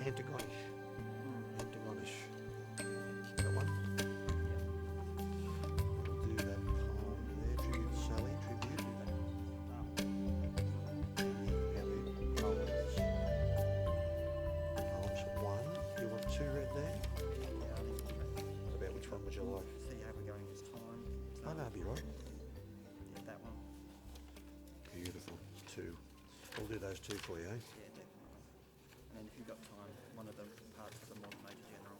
Antagonish. Antagonish. That one. We'll do that poem there. Tribute to Sally. Tribute. How many poems? Poems one. You want two read there? What about which one would you like? See how we're going this time. Oh, no, be right. Yeah, that one. Beautiful. Two. We'll do those two for you, eh? Yeah, definitely. And then if you've got time, one of the parts of the modern Major General.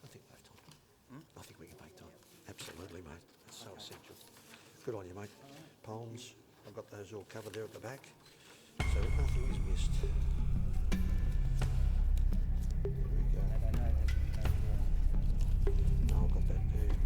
I think we have time. I think we can make time. Absolutely, mate. That's so essential. Good on you, mate. Poems. I've got those all covered there at the back, so nothing is missed. There we go. And I know that No, I've got that there.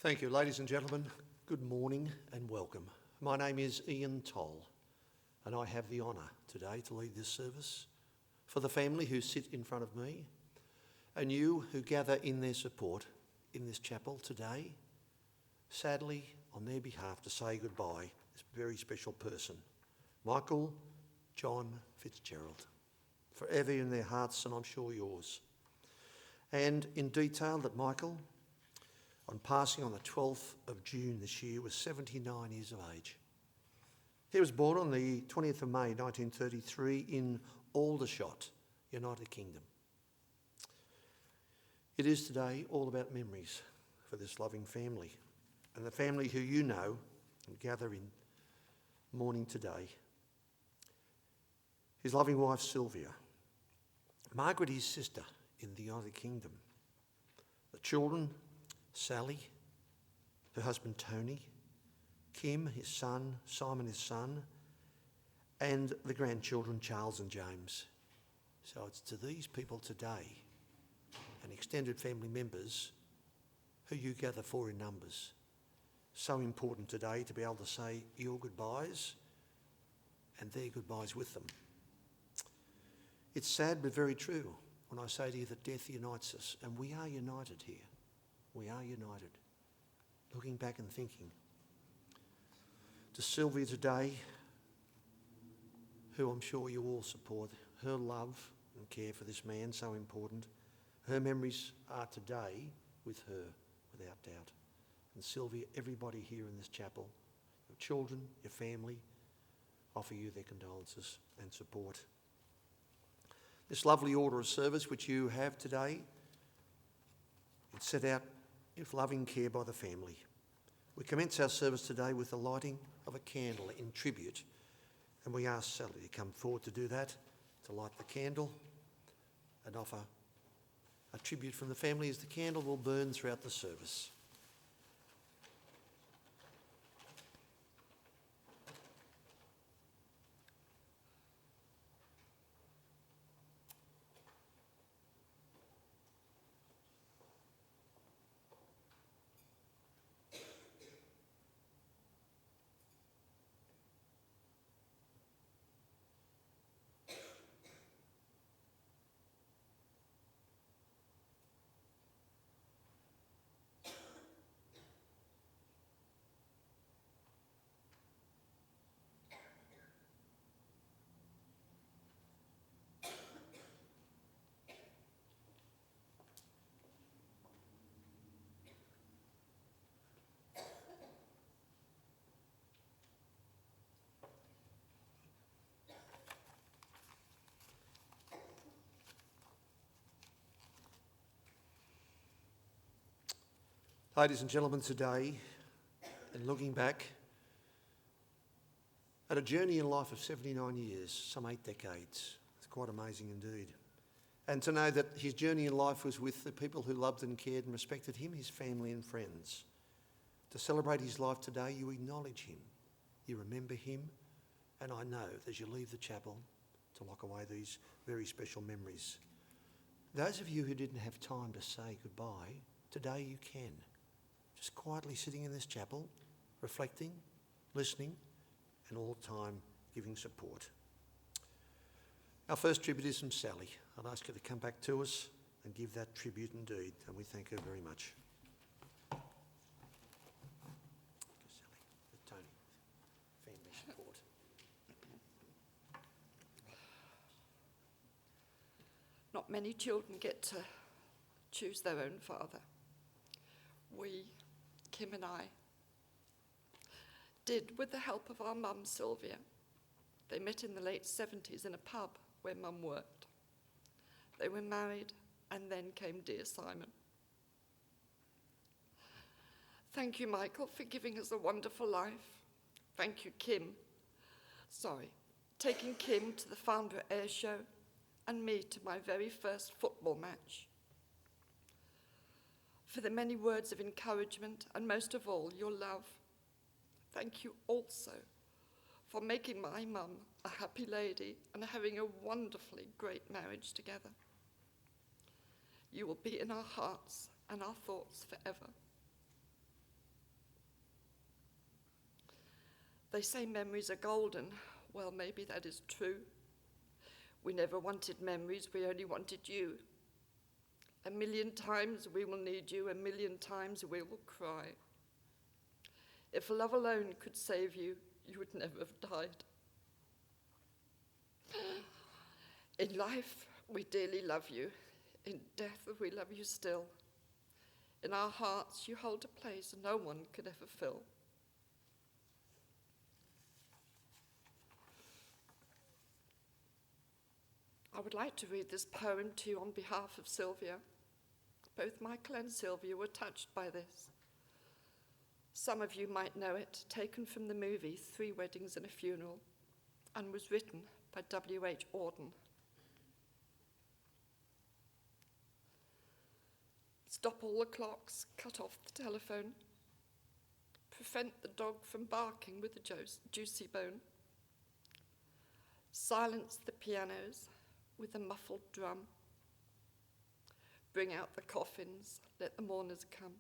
Thank you, ladies and gentlemen. Good morning and welcome. My name is Ian Toll, and I have the honour today to lead this service for the family who sit in front of me and you who gather in their support in this chapel today. Sadly, on their behalf, to say goodbye to this very special person, Michael John Fitzgerald, forever in their hearts and I'm sure yours. And in detail that Michael, on passing on the 12th of June this year, was 79 years of age. He was born on the 20th of May 1933 in Aldershot, United Kingdom. It is today all about memories for this loving family and the family who you know and gather in mourning today. His loving wife Sylvia, Margaret his sister in the United Kingdom, the children Sally, her husband Tony, Kim his son, Simon his son, and the grandchildren Charles and James. So it's to these people today and extended family members who you gather for in numbers. So important today to be able to say your goodbyes and their goodbyes with them. It's sad but very true when I say to you that death unites us, and we are united here. We are united. Looking back and thinking. To Sylvia today, who I'm sure you all support, her love and care for this man, so important. Her memories are today with her, without doubt. And Sylvia, everybody here in this chapel, your children, your family, offer you their condolences and support. This lovely order of service which you have today, it's set out with loving care by the family. We commence our service today with the lighting of a candle in tribute, and we ask Sally to come forward to do that, to light the candle and offer a tribute from the family as the candle will burn throughout the service. Ladies and gentlemen, today, and looking back at a journey in life of 79 years, some 8 decades, it's quite amazing indeed. And to know that his journey in life was with the people who loved and cared and respected him, his family and friends. To celebrate his life today, you acknowledge him, you remember him, and I know that as you leave the chapel to lock away these very special memories. Those of you who didn't have time to say goodbye, today you can. Just quietly sitting in this chapel, reflecting, listening, and all the time giving support. Our first tribute is from Sally. I'll ask her to come back to us and give that tribute indeed, and we thank her very much. Sally, Tony, family support. Not many children get to choose their own father. We, Kim and I, did with the help of our mum Sylvia. They met in the late 70s in a pub where mum worked. They were married and then came dear Simon. Thank you, Michael, for giving us a wonderful life. Thank you, taking Kim to the Farnborough Air Show and me to my very first football match. For the many words of encouragement and most of all, your love. Thank you also for making my mum a happy lady and having a wonderfully great marriage together. You will be in our hearts and our thoughts forever. They say memories are golden. Well, maybe that is true. We never wanted memories, we only wanted you. 1,000,000 times we will need you, 1,000,000 times we will cry. If love alone could save you, you would never have died. In life, we dearly love you. In death, we love you still. In our hearts, you hold a place no one could ever fill. I would like to read this poem to you on behalf of Sylvia. Both Michael and Sylvia were touched by this. Some of you might know it, taken from the movie 3 Weddings and a Funeral, and was written by W.H. Auden. Stop all the clocks, cut off the telephone, prevent the dog from barking with a juicy bone, silence the pianos with a muffled drum, bring out the coffins, let the mourners come.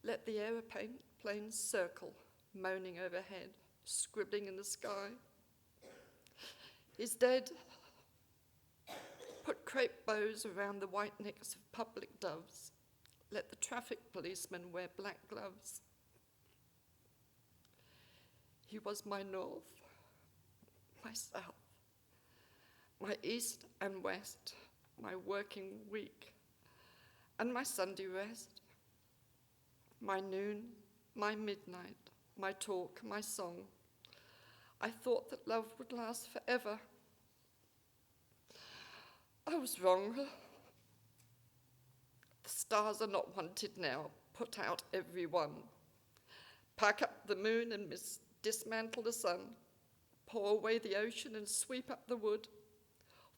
Let the aeroplanes circle, moaning overhead, scribbling in the sky. He's dead. Put crepe bows around the white necks of public doves. Let the traffic policemen wear black gloves. He was my north, my south, my east and west, my working week, and my Sunday rest, my noon, my midnight, my talk, my song. I thought that love would last forever. I was wrong. The stars are not wanted now. Put out every one. Pack up the moon and dismantle the sun. Pour away the ocean and sweep up the wood.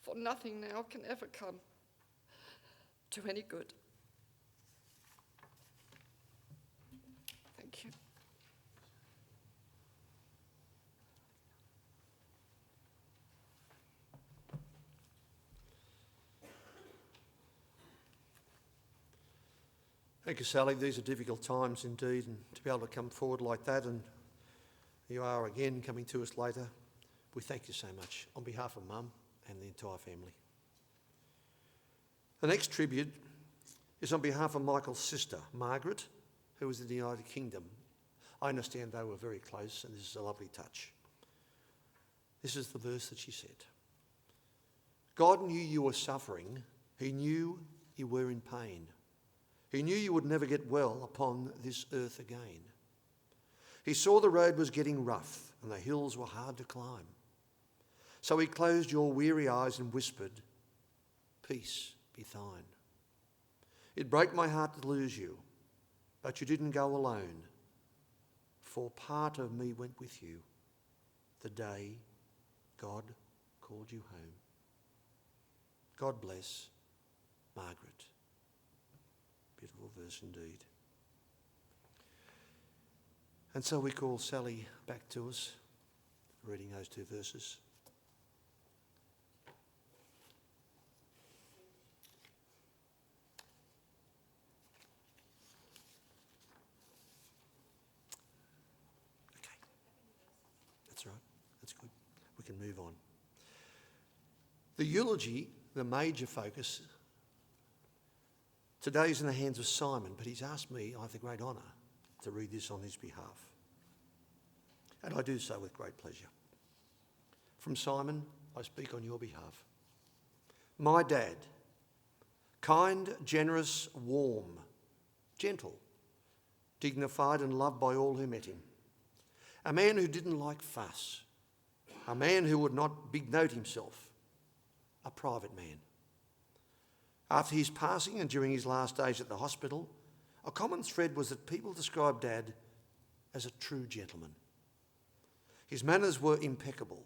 For nothing now can ever come to any good. Thank you. Thank you, Sally. These are difficult times indeed, and to be able to come forward like that, and you are again coming to us later, we thank you so much on behalf of Mum and the entire family. The next tribute is on behalf of Michael's sister, Margaret, who was in the United Kingdom. I understand they were very close, and this is a lovely touch. This is the verse that she said. God knew you were suffering. He knew you were in pain. He knew you would never get well upon this earth again. He saw the road was getting rough and the hills were hard to climb. So he closed your weary eyes and whispered, peace be thine. It broke my heart to lose you, but you didn't go alone, for part of me went with you the day God called you home. God bless Margaret. Beautiful verse indeed. And so we call Sally back to us, reading those 2 verses. Okay. That's right. That's good. We can move on. The eulogy, the major focus, today is in the hands of Simon, but he's asked me, I have the great honour, to read this on his behalf. And I do so with great pleasure. From Simon, I speak on your behalf. My dad, kind, generous, warm, gentle, dignified and loved by all who met him. A man who didn't like fuss. A man who would not big note himself. A private man. After his passing and during his last days at the hospital, a common thread was that people described Dad as a true gentleman. His manners were impeccable,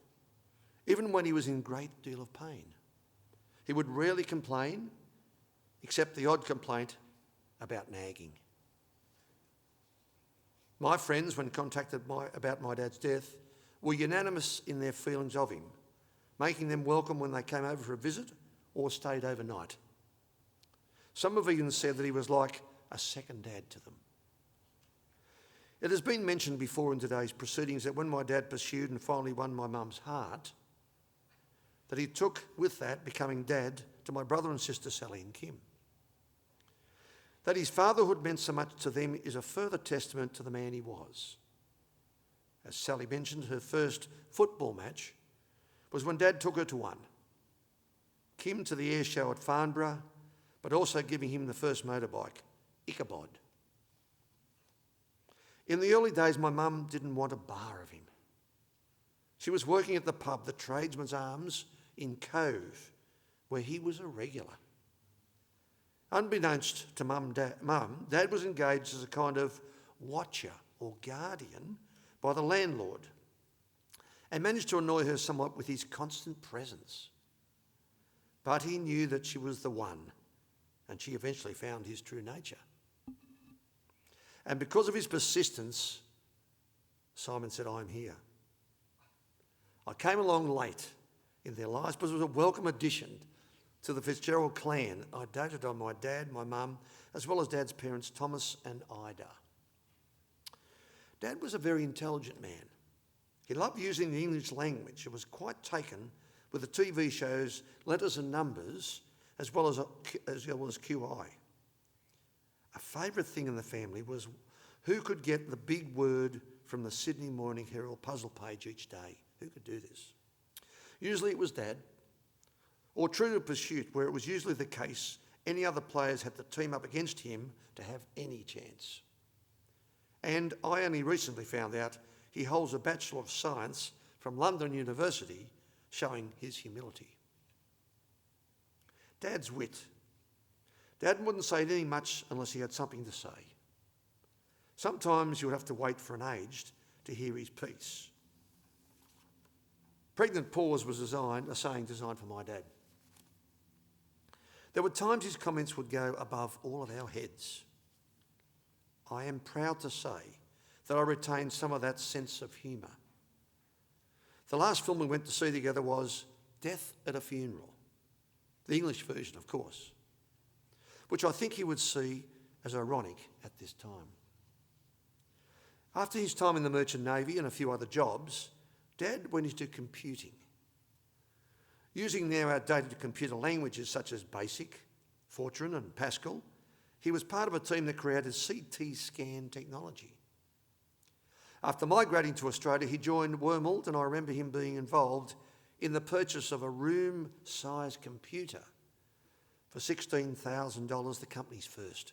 even when he was in a great deal of pain. He would rarely complain, except the odd complaint about nagging. My friends, when contacted about my dad's death, were unanimous in their feelings of him, making them welcome when they came over for a visit or stayed overnight. Some have even said that he was like a second dad to them. It has been mentioned before in today's proceedings that when my dad pursued and finally won my mum's heart, that he took with that becoming dad to my brother and sister Sally and Kim. That his fatherhood meant so much to them is a further testament to the man he was. As Sally mentioned, her first football match was when Dad took her to one. Kim to the air show at Farnborough, but also giving him the first motorbike, Ichabod. In the early days, my mum didn't want a bar of him. She was working at the pub, the Tradesman's Arms in Cove, where he was a regular. Unbeknownst to Mum, Dad was engaged as a kind of watcher or guardian by the landlord and managed to annoy her somewhat with his constant presence. But he knew that she was the one, and she eventually found his true nature. And because of his persistence, Simon said, "I'm here." I came along late in their lives, but it was a welcome addition to the Fitzgerald clan. I doted on my dad, my mum, as well as Dad's parents, Thomas and Ida. Dad was a very intelligent man. He loved using the English language and was quite taken with the TV shows Letters and Numbers, as well as QI. A favourite thing in the family was who could get the big word from the Sydney Morning Herald puzzle page each day. Who could do this? Usually it was Dad, or true to pursuit, where it was usually the case any other players had to team up against him to have any chance. And I only recently found out he holds a Bachelor of Science from London University, showing his humility. Dad's wit. Dad wouldn't say anything much unless he had something to say. Sometimes you would have to wait for an aged to hear his piece. Pregnant pause was a saying designed for my dad. There were times his comments would go above all of our heads. I am proud to say that I retained some of that sense of humour. The last film we went to see together was Death at a Funeral, the English version, of course, which I think he would see as ironic at this time. After his time in the Merchant Navy and a few other jobs, Dad went into computing. Using now outdated computer languages such as BASIC, Fortran and Pascal, he was part of a team that created CT scan technology. After migrating to Australia, he joined Wormald, and I remember him being involved in the purchase of a room-sized computer for $16,000, the company's first.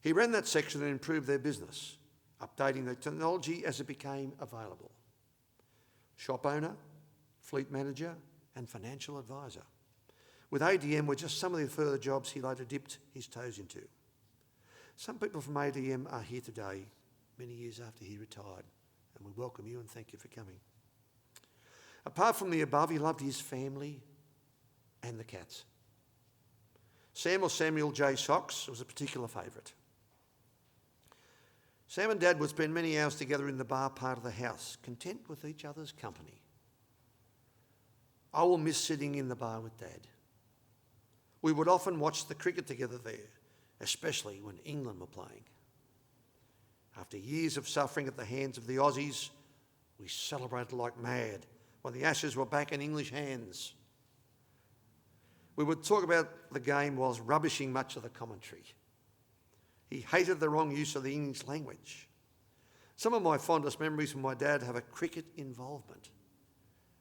He ran that section and improved their business, updating the technology as it became available. Shop owner, fleet manager, and financial advisor. With ADM were just some of the further jobs he later dipped his toes into. Some people from ADM are here today, many years after he retired, and we welcome you and thank you for coming. Apart from the above, he loved his family and the cats. Sam or Samuel J. Socks was a particular favourite. Sam and Dad would spend many hours together in the bar part of the house, content with each other's company. I will miss sitting in the bar with Dad. We would often watch the cricket together there, especially when England were playing. After years of suffering at the hands of the Aussies, we celebrated like mad when the Ashes were back in English hands. We would talk about the game whilst rubbishing much of the commentary. He hated the wrong use of the English language. Some of my fondest memories from my dad have a cricket involvement.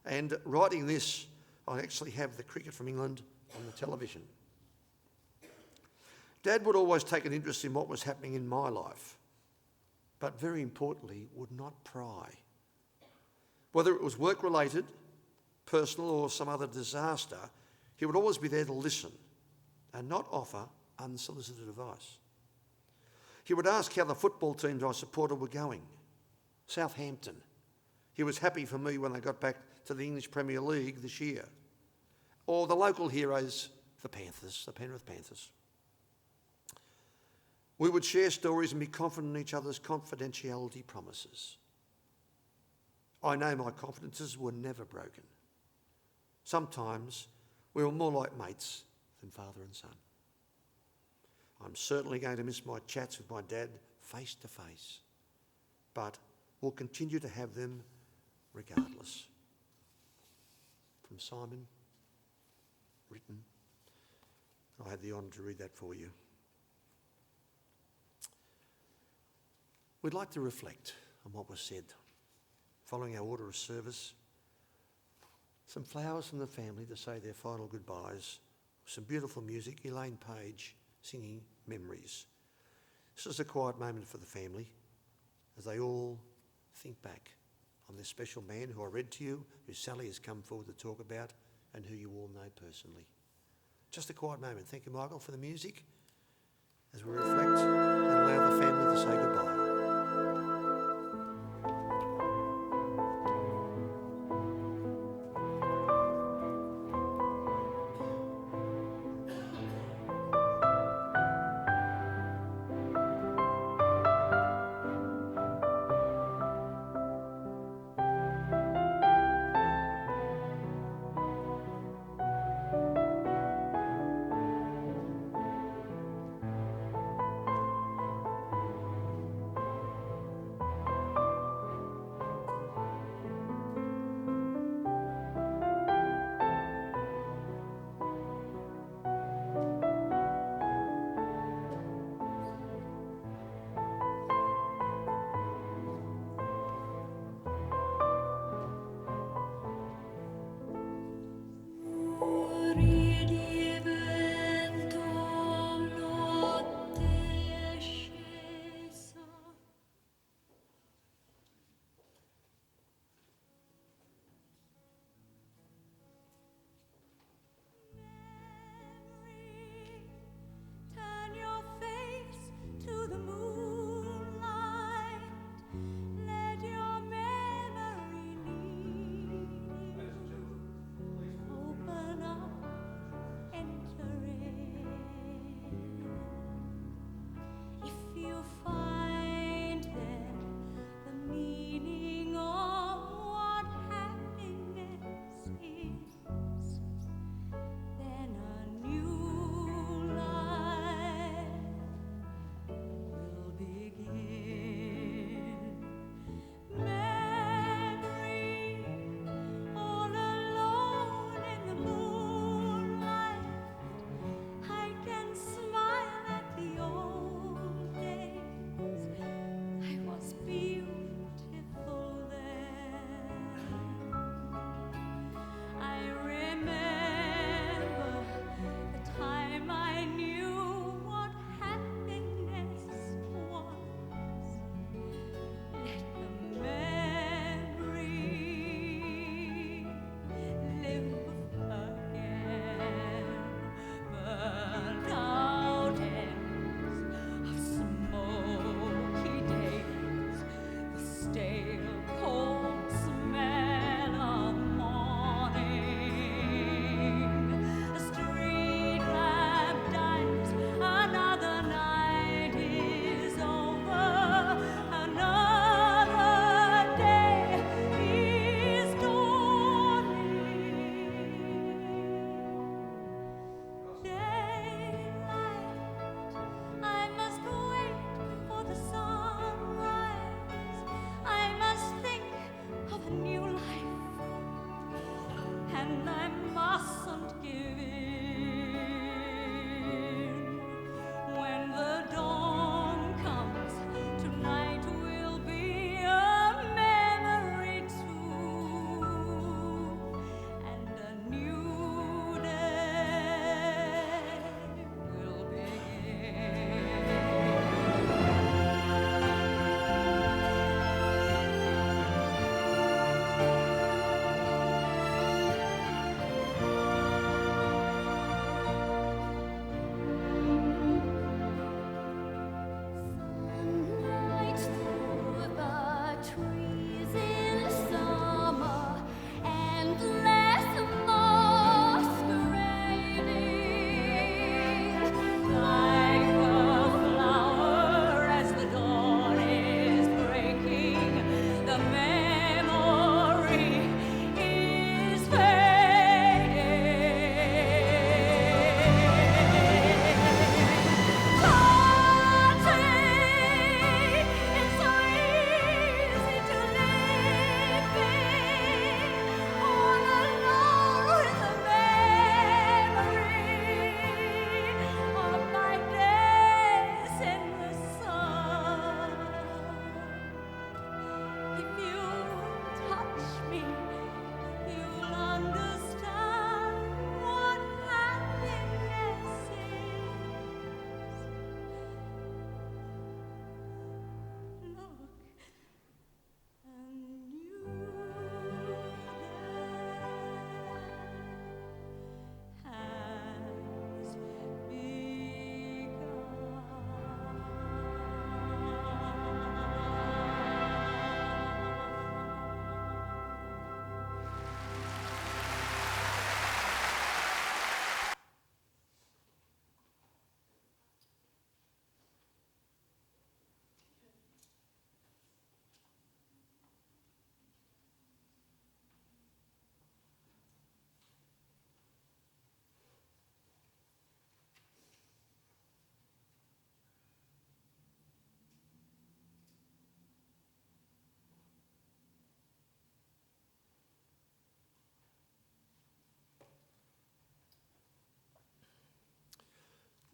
And writing this, I actually have the cricket from England on the television. Dad would always take an interest in what was happening in my life, but very importantly, would not pry. Whether it was work-related, personal, or some other disaster, he would always be there to listen and not offer unsolicited advice. He would ask how the football teams I supported were going. Southampton. He was happy for me when they got back to the English Premier League this year. Or the local heroes, the Panthers, the Penrith Panthers. We would share stories and be confident in each other's confidentiality promises. I know my confidences were never broken. Sometimes we were more like mates than father and son. I'm certainly going to miss my chats with my dad face to face. But we'll continue to have them regardless. From Simon, written. I had the honour to read that for you. We'd like to reflect on what was said. Following our order of service, some flowers from the family to say their final goodbyes, some beautiful music, Elaine Page singing Memories. This is a quiet moment for the family as they all think back on this special man who I read to you, who Sally has come forward to talk about, and who you all know personally. Just a quiet moment. Thank you, Michael, for the music as we reflect and allow the family to say goodbye.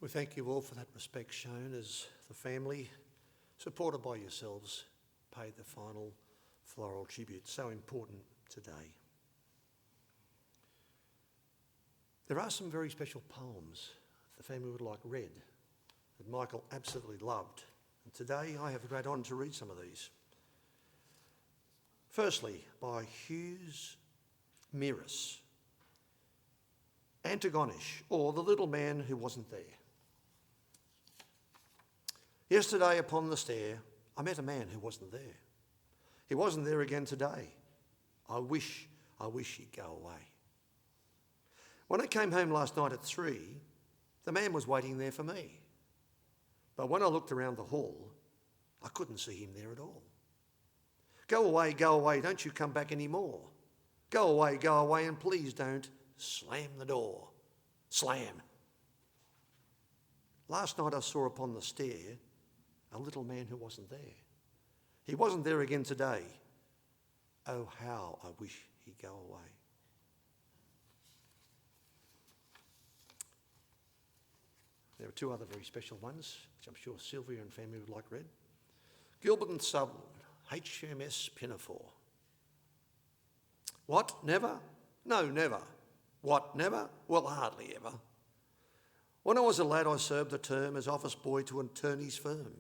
We thank you all for that respect shown as the family, supported by yourselves, paid the final floral tribute. So important today. There are some very special poems the family would like read that Michael absolutely loved. And today I have the great honour to read some of these. Firstly, by Hughes Meares, Antigonish, or The Little Man Who Wasn't There. Yesterday upon the stair, I met a man who wasn't there. He wasn't there again today. I wish he'd go away. When I came home last night at 3, the man was waiting there for me. But when I looked around the hall, I couldn't see him there at all. Go away, don't you come back anymore. Go away, and please don't slam the door. Slam. Last night I saw upon the stair a little man who wasn't there. He wasn't there again today. Oh, how I wish he'd go away. There are 2 other very special ones, which I'm sure Sylvia and family would like read. Gilbert and Sutherland, HMS Pinafore. What, never? No, never. What, never? Well, hardly ever. When I was a lad, I served a term as office boy to an attorney's firm.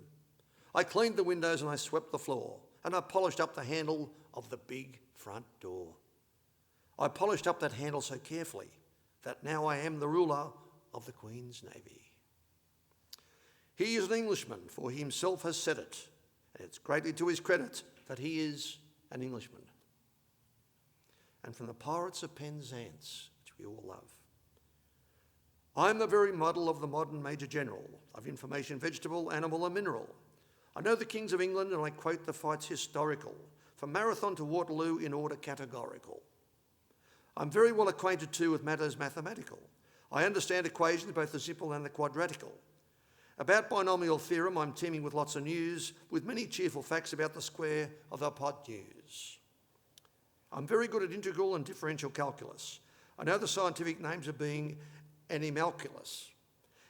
I cleaned the windows and I swept the floor, and I polished up the handle of the big front door. I polished up that handle so carefully that now I am the ruler of the Queen's Navy. He is an Englishman, for he himself has said it, and it's greatly to his credit that he is an Englishman. And from the Pirates of Penzance, which we all love. I am the very model of the modern Major General, of information vegetable, animal and mineral. I know the kings of England and I quote the fights historical, from Marathon to Waterloo in order categorical. I'm very well acquainted too with matters mathematical. I understand equations, both the simple and the quadratical. About binomial theorem, I'm teeming with lots of news, with many cheerful facts about the square of the hypotenuse. I'm very good at integral and differential calculus. I know the scientific names of being animalculous.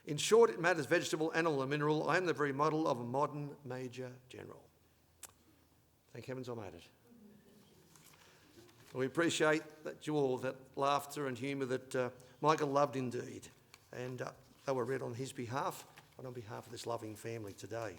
In short, it matters vegetable, animal and mineral. I am the very model of a modern Major General. Thank heavens I made it. We appreciate that you all, that laughter and humour that Michael loved indeed. And they were read on his behalf and on behalf of this loving family today.